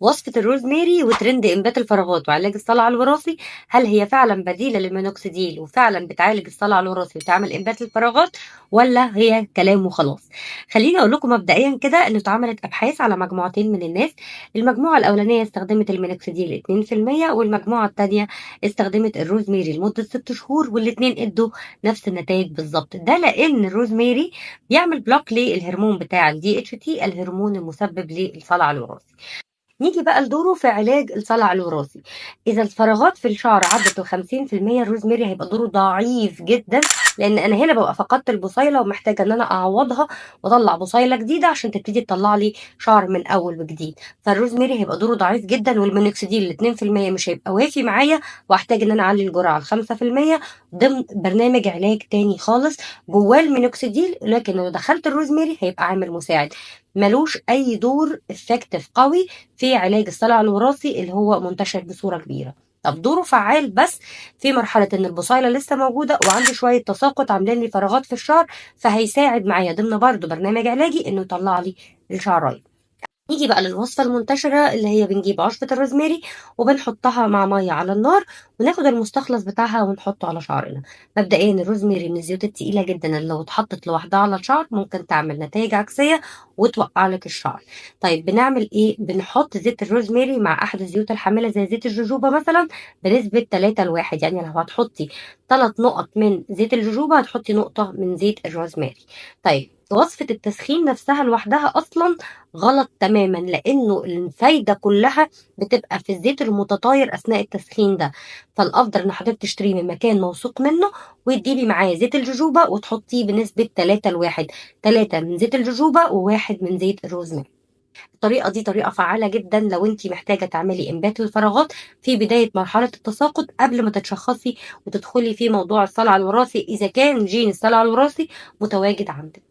وصفة الروزماري وترند إنبات الفراغات وعلاج الصلع الوراثي، هل هي فعلا بديلة للمينوكسيديل وفعلا بتعالج الصلع الوراثي وتعمل إنبات الفراغات، ولا هي كلام وخلاص؟ خليني أقول لكم مبدئيا كده إنه اتعملت أبحاث على مجموعتين من الناس. المجموعة الأولانية استخدمت المينوكسيديل 2%، والمجموعة التانية استخدمت الروزماري لمدة 6 شهور، والاتنين ادوا نفس النتائج بالظبط. ده لأن الروزماري بيعمل بلوك للهرمون بتاع الدي اتش تي، الهرمون المسبب للصلع الوراثي. نيجي بقى لدوره في علاج الصلع الوراثي. إذا الفراغات في الشعر عدت ال 50%، الروزماري هيبقى دوره ضعيف جدا، لأن أنا هنا ببقى فقدت البصيلة ومحتاجة إن أنا أعوضها وأطلع بصيلة جديدة عشان تبتدي تطلع لي شعر من أول وجديد. فالروزماري هيبقى دوره ضعيف جدا، والمينوكسيديل ال 2% مش هيبقى وافي معايا، وأحتاج إن أنا أعلي الجرعة ل 5% ضمن برنامج علاج تاني خالص جواه المينوكسيديل. لكن لو دخلت الروزماري هيبقى عامل مساعد، ملوش أي دور افكتيف قوي في علاج الصلع الوراثي اللي هو منتشر بصورة كبيرة. طب دوره فعال بس في مرحلة ان البصيلة لسه موجودة وعندي شوية تساقط عاملين لي فراغات في الشعر، فهيساعد معايا ضمن برضه برنامج علاجي انه يطلع لي الشعرايه. نيجي بقى للوصفة المنتشرة اللي هي بنجيب عشبة الروزماري وبنحطها مع مية على النار، وناخد المستخلص بتاعها ونحطه على شعرنا. مبدئيا الروزماري من الزيوت التقيلة جدا اللي لو اتحطت لوحدها على الشعر ممكن تعمل نتائج عكسية وتوقع لك الشعر. طيب بنعمل ايه؟ بنحط زيت الروزماري مع احد الزيوت الحاملة زي زيت الجوجوبا مثلا بنسبة 3 ل1. يعني لو هتحطي 3 نقط من زيت الجوجوبا هتحطي نقطة من زيت الروزماري. طيب وصفة التسخين نفسها لوحدها أصلا غلط تماما، لانه الفايده كلها بتبقى في الزيت المتطاير اثناء التسخين ده. فالافضل ان حضرتك تشتريه من مكان موثوق منه وتجيبي معاه زيت الجوجوبا وتحطيه بنسبه 3 ل1، 3 من زيت الجوجوبا وواحد من زيت الروزماري. الطريقه دي طريقه فعاله جدا لو انت محتاجه تعملي انبات للفراغات في بدايه مرحله التساقط قبل ما تتشخصي وتدخلي في موضوع الصلع الوراثي، اذا كان جين الصلع الوراثي متواجد عندك.